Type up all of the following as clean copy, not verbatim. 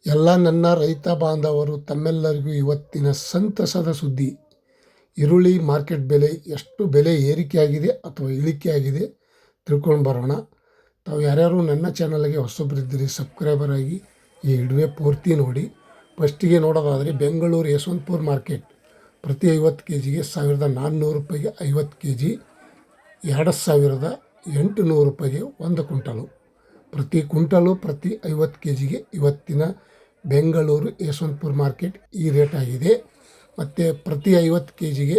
ಎಲ್ಲ ನನ್ನ ರೈತ ಬಾಂಧವರು ತಮ್ಮೆಲ್ಲರಿಗೂ ಇವತ್ತಿನ ಸಂತಸದ ಸುದ್ದಿ. ಈರುಳ್ಳಿ ಮಾರ್ಕೆಟ್ ಬೆಲೆ ಎಷ್ಟು ಬೆಲೆ ಏರಿಕೆಯಾಗಿದೆ ಅಥವಾ ಇಳಿಕೆಯಾಗಿದೆ ತಿಳ್ಕೊಂಡು ಬರೋಣ. ತಾವು ಯಾರ್ಯಾರು ನನ್ನ ಚಾನಲ್ಗೆ ಹೊಸಬರಿದ್ದೀರಿ ಸಬ್ಸ್ಕ್ರೈಬರ್ ಆಗಿ ಈ ವಿಡಿಯೋ ಪೂರ್ತಿ ನೋಡಿ. ಫಸ್ಟಿಗೆ ನೋಡೋದಾದರೆ ಬೆಂಗಳೂರು ಯಶವಂತಪುರ ಮಾರ್ಕೆಟ್ ಪ್ರತಿ 50 ಕೆ ಜಿಗೆ 1400 ರೂಪಾಯಿಗೆ 50 ಕೆ ಜಿ, 2800 ರೂಪಾಯಿಗೆ 1 ಕ್ವಿಂಟಲು. ಪ್ರತಿ ಕ್ವಿಂಟಲು ಪ್ರತಿ 50 ಕೆ ಜಿಗೆ ಇವತ್ತಿನ ಬೆಂಗಳೂರು ಯಶವಂತಪುರ ಮಾರ್ಕೆಟ್ ಈ ರೇಟ್ ಆಗಿದೆ. ಮತ್ತು ಪ್ರತಿ 50 ಕೆ ಜಿಗೆ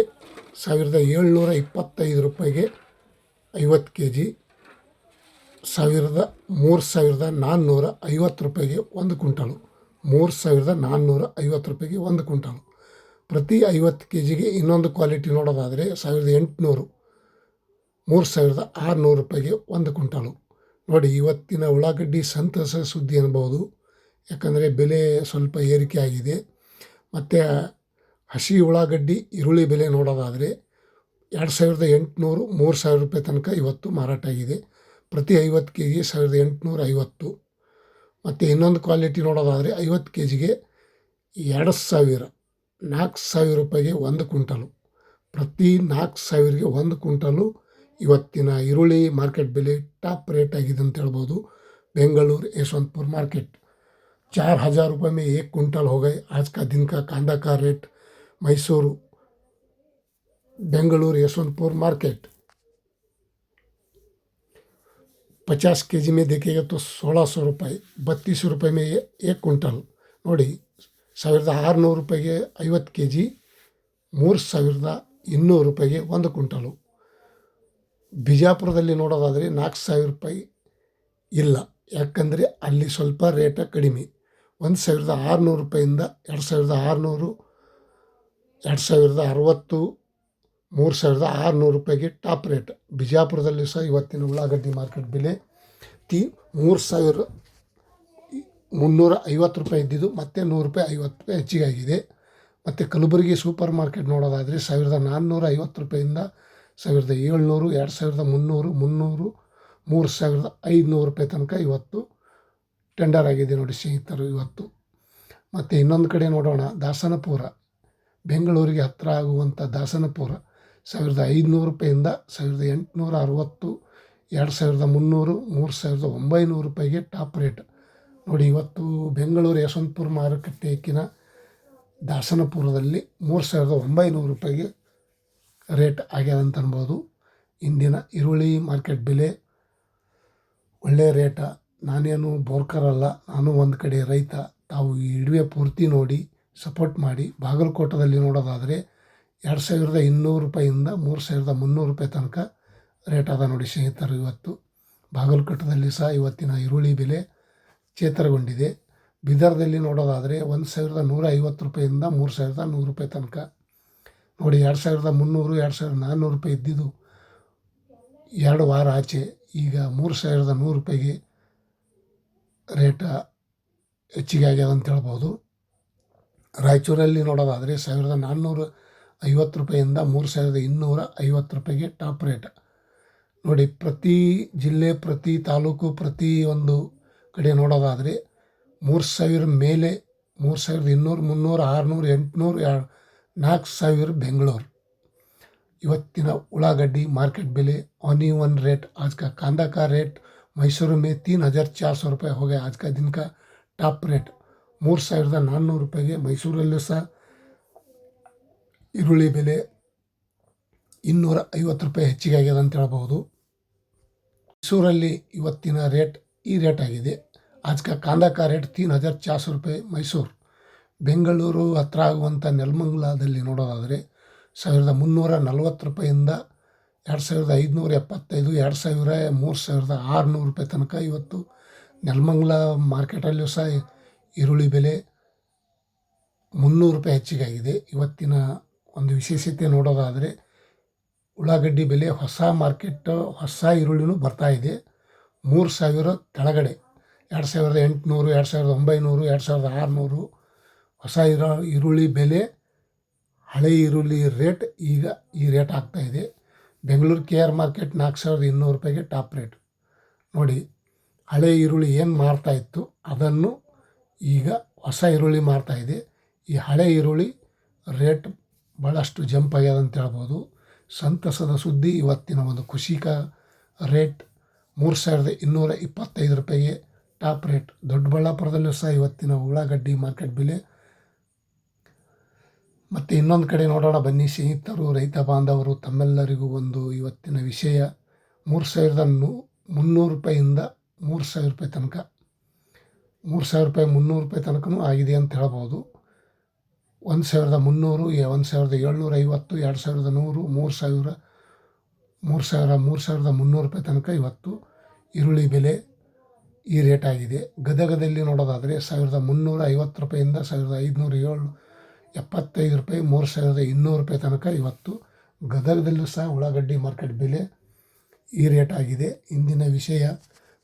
1725 ರೂಪಾಯಿಗೆ 50 ಕೆ ಜಿ, 3450 ರೂಪಾಯಿಗೆ 1 ಕ್ವಿಂಟಲು. 3450 ರೂಪಾಯಿಗೆ 1 ಕ್ವಿಂಟಲು. ಪ್ರತಿ 50 ಕೆ ಜಿಗೆ ಇನ್ನೊಂದು ಕ್ವಾಲಿಟಿ ನೋಡೋದಾದರೆ 1800, 3600 ರೂಪಾಯಿಗೆ 1 ಕ್ವಿಂಟಲು. ನೋಡಿ, ಇವತ್ತಿನ ಉಳ್ಳಾಗಡ್ಡಿ ಸಂತಸ ಸುದ್ದಿ ಅನ್ಬೋದು. ಯಾಕಂದರೆ ಬೆಲೆ ಸ್ವಲ್ಪ ಏರಿಕೆ ಆಗಿದೆ. ಮತ್ತು ಹಸಿ ಉಳ್ಳಾಗಡ್ಡಿ ಈರುಳ್ಳಿ ಬೆಲೆ ನೋಡೋದಾದರೆ 2800, 3000 ರೂಪಾಯಿ ತನಕ ಇವತ್ತು ಮಾರಾಟ ಆಗಿದೆ. ಪ್ರತಿ 50 ಕೆ ಜಿಗೆ 1850. ಮತ್ತು ಇನ್ನೊಂದು ಕ್ವಾಲಿಟಿ ನೋಡೋದಾದರೆ 50 ಕೆ ಜಿಗೆ 2000, 4000 ರೂಪಾಯಿಗೆ 1 ಕ್ವಿಂಟಲು. ಪ್ರತಿ 4000ಗೆ 1 ಕ್ವಿಂಟಲು ಇವತ್ತಿನ ಈರುಳ್ಳಿ ಮಾರ್ಕೆಟ್ ಬೆಲೆ ಟಾಪ್ ರೇಟ್ ಆಗಿದೆ ಅಂತ ಹೇಳ್ಬೋದು. बेंगलुरु यशवंतपुर मार्केट 4000 रुपये में 1 कुंटल हो गए आज का दिन का कांदा का रेट. मैसूर बेंगलुरु यशवंतपुर मार्केट 50 के जी में देखिएगा तो 1600 रुपये, 32 रुपये में 1 कुंटल. ನೋಡಿ, 1600 ರೂಪಾಯಿಗೆ 50 ಕೆ ಜಿ, 3200 ರೂಪಾಯಿಗೆ 1 ಕ್ವಿಂಟಲು. ಬಿಜಾಪುರದಲ್ಲಿ ನೋಡೋದಾದರೆ 4000 ರೂಪಾಯಿ ಇಲ್ಲ, ಯಾಕಂದರೆ ಅಲ್ಲಿ ಸ್ವಲ್ಪ ರೇಟ ಕಡಿಮೆ. 1600 ರೂಪಾಯಿಂದ 2600, 2060, 3600 ರೂಪಾಯಿಗೆ ಟಾಪ್ ರೇಟ್. ಬಿಜಾಪುರದಲ್ಲಿ ಸಹ ಇವತ್ತಿನ ಉಳ್ಳಾಗಡ್ಡಿ ಮಾರ್ಕೆಟ್ ಬೆಲೆ 3350 ರೂಪಾಯಿ ಇದ್ದಿದ್ದು ಮತ್ತೆ 100 ರೂಪಾಯಿ 50 ರೂಪಾಯಿ ಹೆಚ್ಚಿಗೆ ಆಗಿದೆ. ಮತ್ತು ಕಲಬುರಗಿ ಸೂಪರ್ ಮಾರ್ಕೆಟ್ ನೋಡೋದಾದರೆ 1450 ರೂಪಾಯಿಂದ 1700, 2300, 300, 3500 ರೂಪಾಯಿ ತನಕ ಇವತ್ತು ಟೆಂಡರ್ ಆಗಿದೆ ನೋಡಿ ಸ್ನೇಹಿತರು ಇವತ್ತು. ಮತ್ತು ಇನ್ನೊಂದು ಕಡೆ ನೋಡೋಣ, ದಾಸನಪುರ, ಬೆಂಗಳೂರಿಗೆ ಹತ್ತಿರ ಆಗುವಂಥ ದಾಸನಪುರ 1500 ರೂಪಾಯಿಂದ 1860, 2300, 3900 ರೂಪಾಯಿಗೆ ಟಾಪ್ ರೇಟ್. ನೋಡಿ, ಇವತ್ತು ಬೆಂಗಳೂರು ಯಶವಂತಪುರ ಮಾರುಕಟ್ಟೆಕಿನ ದಾಸನಪುರದಲ್ಲಿ 3900 ರೂಪಾಯಿಗೆ ರೇಟ್ ಆಗ್ಯದ ಅಂತ ಅನ್ಬೋದು. ಇಂದಿನ ಈರುಳ್ಳಿ ಮಾರ್ಕೆಟ್ ಬೆಲೆ ಒಳ್ಳೆಯ ರೇಟ. ನಾನೇನು ಬೋರ್ಕರ್ ಅಲ್ಲ, ನಾನು ಒಂದು ಕಡೆ ರೈತ. ತಾವು ಈ ವಿಡಿಯೋ ಪೂರ್ತಿ ನೋಡಿ ಸಪೋರ್ಟ್ ಮಾಡಿ. ಬಾಗಲಕೋಟದಲ್ಲಿ ನೋಡೋದಾದರೆ 2200 ರೂಪಾಯಿಂದ 3300 ರೂಪಾಯಿ ತನಕ ರೇಟ್ ಅದ ನೋಡಿ ಸ್ನೇಹಿತರು ಇವತ್ತು. ಬಾಗಲಕೋಟದಲ್ಲಿ ಸಹ ಇವತ್ತಿನ ಈರುಳ್ಳಿ ಬೆಲೆ ಚೇತರಗೊಂಡಿದೆ. ಬೀದರ್ದಲ್ಲಿ ನೋಡೋದಾದರೆ 1150 ರೂಪಾಯಿಂದ 3100 ರೂಪಾಯಿ ತನಕ. ನೋಡಿ, 2300, 2400 ರೂಪಾಯಿ ಇದ್ದಿದ್ದು 2 ವಾರ ಆಚೆ ಈಗ 3100 ರೂಪಾಯಿಗೆ ರೇಟ ಹೆಚ್ಚಿಗೆ ಆಗ್ಯದ ಅಂತ ಹೇಳ್ಬೋದು. ರಾಯಚೂರಲ್ಲಿ ನೋಡೋದಾದರೆ 1450 ರೂಪಾಯಿಂದ 3250 ರೂಪಾಯಿಗೆ ಟಾಪ್ ರೇಟ್. ನೋಡಿ, ಪ್ರತಿ ಜಿಲ್ಲೆ, ಪ್ರತಿ ತಾಲೂಕು, ಪ್ರತಿ ಒಂದು ಕಡೆ ನೋಡೋದಾದರೆ 3000 ಮೇಲೆ 3200, 300, 600, 800, 4000 ಬೆಂಗಳೂರು. ಇವತ್ತಿನ ಉಳ್ಳಾಗड्डी मार्केट बेले ऑनियन रेट आज का कांदा का रेट मैसूरू में 3400 रुपये हो गए आज का दिन का ಟಾಪ್ ರೇಟ್. 3400 ರೂಪಾಯಿಗೆ ಮೈಸೂರಲ್ಲೂ ಸಹ ಈರುಳ್ಳಿ ಬೆಲೆ 250 ರೂಪಾಯಿ ಹೆಚ್ಚಿಗೆ ಆಗ್ಯದ ಅಂತ ಹೇಳ್ಬೋದು. ಮೈಸೂರಲ್ಲಿ ಇವತ್ತಿನ ರೇಟ್ ಈ ರೇಟ್ ಆಗಿದೆ. आज का कांदा का रेट 3400 ರೂಪಾಯಿ ಮೈಸೂರು. ಬೆಂಗಳೂರು ಹತ್ರ ಆಗುವಂಥ ನೆಲಮಂಗಲದಲ್ಲಿ ನೋಡೋದಾದರೆ 1340 ರೂಪಾಯಿಂದ 2575, 2000, 3600 ರೂಪಾಯಿ ತನಕ ಇವತ್ತು ನೆಲಮಂಗಲ ಮಾರ್ಕೆಟಲ್ಲೂ ಸಹ ಈರುಳ್ಳಿ ಬೆಲೆ 300 ರೂಪಾಯಿ ಹೆಚ್ಚಿಗಾಗಿದೆ. ಇವತ್ತಿನ ಒಂದು ವಿಶೇಷತೆ ನೋಡೋದಾದರೆ ಉಳ್ಳಾಗಡ್ಡಿ ಬೆಲೆ ಹೊಸ ಈರುಳ್ಳಿನೂ ಬರ್ತಾ ಇದೆ 3000 ಕೆಳಗಡೆ. 2800, 2900, 2600 ಹೊಸ ಈರುಳ್ಳಿ ಬೆಲೆ. ಹಳೆ ಈರುಳ್ಳಿ ರೇಟ್ ಈಗ ಈ ರೇಟ್ ಆಗ್ತಾಯಿದೆ. ಬೆಂಗಳೂರು KR ಮಾರ್ಕೆಟ್ 4200 ರೂಪಾಯಿಗೆ ಟಾಪ್ ರೇಟ್. ನೋಡಿ, ಹಳೆ ಈರುಳ್ಳಿ ಏನು ಮಾರ್ತಾಯಿತ್ತು ಅದನ್ನು ಈಗ ಹೊಸ ಈರುಳ್ಳಿ ಮಾರ್ತಾಯಿದೆ. ಈ ಹಳೆ ಈರುಳ್ಳಿ ರೇಟ್ ಭಾಳಷ್ಟು ಜಂಪ್ ಆಗ್ಯದ ಅಂತ ಹೇಳ್ಬೋದು. ಸಂತಸದ ಸುದ್ದಿ, ಇವತ್ತಿನ ಒಂದು ಖುಷಿಕ ರೇಟ್ 3225 ರೂಪಾಯಿಗೆ ಟಾಪ್ ರೇಟ್. ದೊಡ್ಡಬಳ್ಳಾಪುರದಲ್ಲೂ ಸಹ ಇವತ್ತಿನ ಉಳ್ಳಾಗಡ್ಡಿ ಮಾರ್ಕೆಟ್ ಬೆಲೆ. ಮತ್ತು ಇನ್ನೊಂದು ಕಡೆ ನೋಡೋಣ ಬನ್ನಿ ಸ್ನೇಹಿತರು, ರೈತ ಬಾಂಧವರು ತಮ್ಮೆಲ್ಲರಿಗೂ ಒಂದು ಇವತ್ತಿನ ವಿಷಯ. 3,300 ರೂಪಾಯಿಂದ 3,000 ರೂಪಾಯಿ ತನಕ, 3,000 ರೂಪಾಯಿ 300 ರೂಪಾಯಿ ತನಕನೂ ಆಗಿದೆ ಅಂತ ಹೇಳ್ಬೋದು. 1,300, 1,750, 2,100, 3,000, 3,300 ರೂಪಾಯಿ ತನಕ ಇವತ್ತು ಈರುಳ್ಳಿ ಬೆಲೆ ಈ ರೇಟ್ ಆಗಿದೆ. ಗದಗದಲ್ಲಿ ನೋಡೋದಾದರೆ 1,350 ರೂಪಾಯಿಂದ 1,575 ರೂಪಾಯಿ, 3,200 ರೂಪಾಯಿ ತನಕ ಇವತ್ತು ಗದಗದಲ್ಲೂ ಸಹ ಉಳ್ಳಾಗಡ್ಡಿ ಮಾರ್ಕೆಟ್ ಬೆಲೆ ಈ ರೇಟ್ ಆಗಿದೆ. ಇಂದಿನ ವಿಷಯ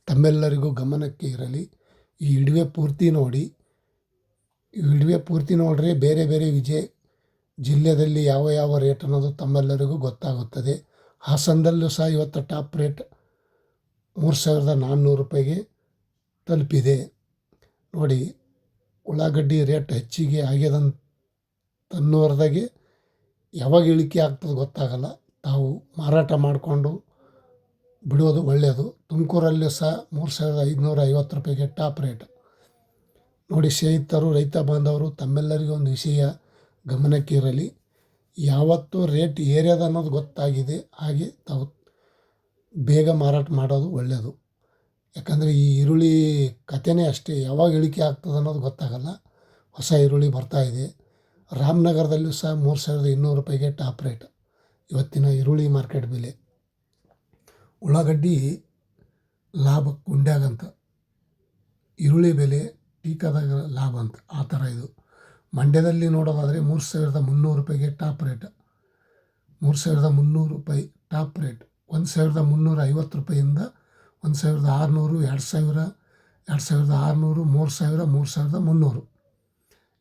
ತಮ್ಮೆಲ್ಲರಿಗೂ ಗಮನಕ್ಕೆ ಇರಲಿ. ಈ ವಿಡಿಯೋ ಪೂರ್ತಿ ನೋಡಿ. ಈ ವಿಡಿಯೋ ಪೂರ್ತಿ ನೋಡ್ರಿ, ಬೇರೆ ಬೇರೆ ಜಿಲ್ಲೆಯಲ್ಲಿ ಯಾವ ಯಾವ ರೇಟ್ ಅನ್ನೋದು ತಮ್ಮೆಲ್ಲರಿಗೂ ಗೊತ್ತಾಗುತ್ತದೆ. ಹಾಸನದಲ್ಲೂ ಸಹ ಇವತ್ತು ಟಾಪ್ ರೇಟ್ 3,400 ರೂಪಾಯಿಗೆ ತಲುಪಿದೆ. ನೋಡಿ, ಉಳ್ಳಾಗಡ್ಡಿ ರೇಟ್ ಹೆಚ್ಚಿಗೆ ಆಗ್ಯದಂತನ್ನೋರ್ದಾಗೆ ಯಾವಾಗ ಇಳಿಕೆ ಆಗ್ತದೆ ಗೊತ್ತಾಗಲ್ಲ. ತಾವು ಮಾರಾಟ ಮಾಡಿಕೊಂಡು ಬಿಡೋದು ಒಳ್ಳೆಯದು. ತುಮಕೂರಲ್ಲೂ ಸಹ 3,550 ರೂಪಾಯಿಗೆ ಟಾಪ್ ರೇಟ್. ನೋಡಿ ಸ್ನೇಹಿತರು, ರೈತ ಬಾಂಧವರು ತಮ್ಮೆಲ್ಲರಿಗೂ ಒಂದು ವಿಷಯ ಗಮನಕ್ಕೆ ಇರಲಿ. ಯಾವತ್ತೂ ರೇಟ್ ಏರ್ಯದ ಅನ್ನೋದು ಗೊತ್ತಾಗಿದೆ, ಹಾಗೆ ತಾವು ಬೇಗ ಮಾರಾಟ ಮಾಡೋದು ಒಳ್ಳೆಯದು. ಯಾಕಂದರೆ ಈ ಈರುಳ್ಳಿ ಕಥೆನೇ ಅಷ್ಟೇ, ಯಾವಾಗ ಇಳಿಕೆ ಆಗ್ತದೆ ಅನ್ನೋದು ಗೊತ್ತಾಗಲ್ಲ. ಹೊಸ ಈರುಳ್ಳಿ ಬರ್ತಾಯಿದೆ. ರಾಮನಗರದಲ್ಲೂ ಸಹ 3,200 ರೂಪಾಯಿಗೆ ಟಾಪ್ ರೇಟ್ ಇವತ್ತಿನ ಈರುಳ್ಳಿ ಮಾರ್ಕೆಟ್ ಬೆಲೆ. ಉಳ್ಳಾಗಡ್ಡಿ ಲಾಭ ಗುಂಡ್ಯಾಗಂತ, ಈರುಳ್ಳಿ ಬೆಲೆ ಟೀಕಾದಾಗ ಲಾಭ ಅಂತ, ಆ ಥರ ಇದು. ಮಂಡ್ಯದಲ್ಲಿ ನೋಡೋದಾದರೆ 3,300 ರೂಪಾಯಿಗೆ ಟಾಪ್ ರೇಟ್. 3,300 ರೂಪಾಯಿ ಟಾಪ್ ರೇಟ್. 1,350 ರೂಪಾಯಿಂದ 1,600, 2,000, 2,600, 3,000, 3,300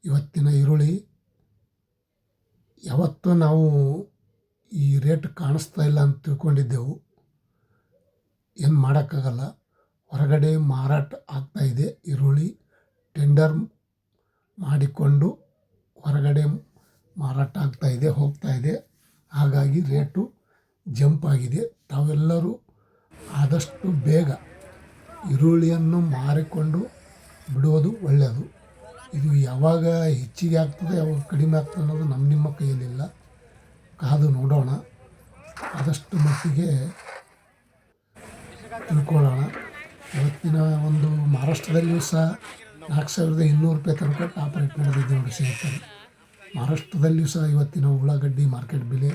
ಇವತ್ತಿನ ಈರುಳ್ಳಿ. ಯಾವತ್ತೂ ನಾವು ಈ ರೇಟ್ ಕಾಣಿಸ್ತಾ ಇಲ್ಲ ಅಂತ ತಿಳ್ಕೊಂಡಿದ್ದೆವು. ಏನು ಮಾಡೋಕ್ಕಾಗಲ್ಲ. ಹೊರಗಡೆ ಮಾರಾಟ ಆಗ್ತಾಯಿದೆ ಈರುಳ್ಳಿ. ಟೆಂಡರ್ ಮಾಡಿಕೊಂಡು ಹೊರಗಡೆ ಮಾರಾಟ ಆಗ್ತಾಯಿದೆ, ಹೋಗ್ತಾಯಿದೆ. ಹಾಗಾಗಿ ರೇಟು ಜಂಪ್ ಆಗಿದೆ. ತಾವೆಲ್ಲರೂ ಆದಷ್ಟು ಬೇಗ ಈರುಳ್ಳಿಯನ್ನು ಮಾರಿಕೊಂಡು ಬಿಡೋದು ಒಳ್ಳೆಯದು. ಇದು ಯಾವಾಗ ಹೆಚ್ಚಿಗೆ ಆಗ್ತದೆ, ಯಾವಾಗ ಕಡಿಮೆ ಆಗ್ತದೆ ಅನ್ನೋದು ನಿಮ್ಮ ಕೈಯಲ್ಲಿಲ್ಲ. ಕಾದು ನೋಡೋಣ. ಆದಷ್ಟು ಮಟ್ಟಿಗೆ ತಿಳ್ಕೊಳ್ಳೋಣ. ಇವತ್ತಿನ ಒಂದು ಮಹಾರಾಷ್ಟ್ರದಲ್ಲಿಯೂ ಸಹ 4,200 ರೂಪಾಯಿ ತನಕ ಟಾಪ್ ರೇಟ್ ನಡೆದಿದೆ ನೋಡಿ ಸ್ನೇಹಿತರೆ. महाराष्ट्रदಲ್ಲಿಯೂ ಸಹ ಇವತ್ತಿನ ಉಳ್ಳಾಗಡ್ಡಿ मार्केट बेले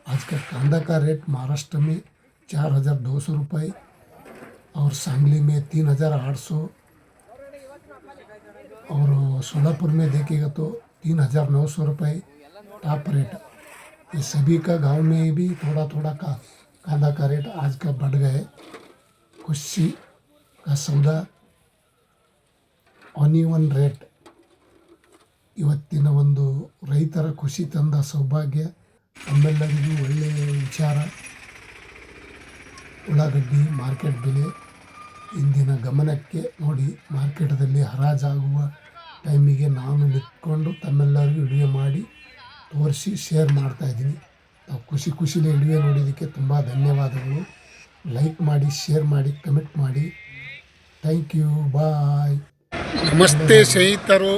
आज का कांदा का रेट महाराष्ट्र में 4,200 रुपये और सांगली में 3,800 और सोलापुर में देखिएगा तो 3,900 रुपये टॉप रेट। ये सभी का गांव में भी थोड़ा थोड़ा का कांदा का रेट आज का बढ़ गए। खुशी का सौदा ऑनियन रेट ಇವತ್ತಿನ ಒಂದು ರೈತರ ಖುಷಿ ತಂದ ಸೌಭಾಗ್ಯ. ನಮ್ಮೆಲ್ಲರಿಗೂ ಒಳ್ಳೆಯ ವಿಚಾರ. ಉಳ್ಳಾಗಡ್ಡಿ ಮಾರ್ಕೆಟ್ ಬೆಲೆ ಇಂದಿನ ಗಮನಕ್ಕೆ ನೋಡಿ. ಮಾರ್ಕೆಟದಲ್ಲಿ ಹರಾಜಾಗುವ ಟೈಮಿಗೆ ನಾನು ನಿಂತ್ಕೊಂಡು ತಮ್ಮೆಲ್ಲರಿಗೂ ವಿಡಿಯೋ ಮಾಡಿ ತೋರಿಸಿ ಶೇರ್ ಮಾಡ್ತಾಯಿದ್ದೀನಿ. ನಾವು ಖುಷಿಲೇ ವಿಡಿಯೋ ನೋಡಿದ್ದಕ್ಕೆ ತುಂಬ ಧನ್ಯವಾದಗಳು. ಲೈಕ್ ಮಾಡಿ, ಶೇರ್ ಮಾಡಿ, ಕಮೆಂಟ್ ಮಾಡಿ. ಥ್ಯಾಂಕ್ ಯು, ಬಾಯ್. ನಮಸ್ತೆ ಸ್ನೇಹಿತರು.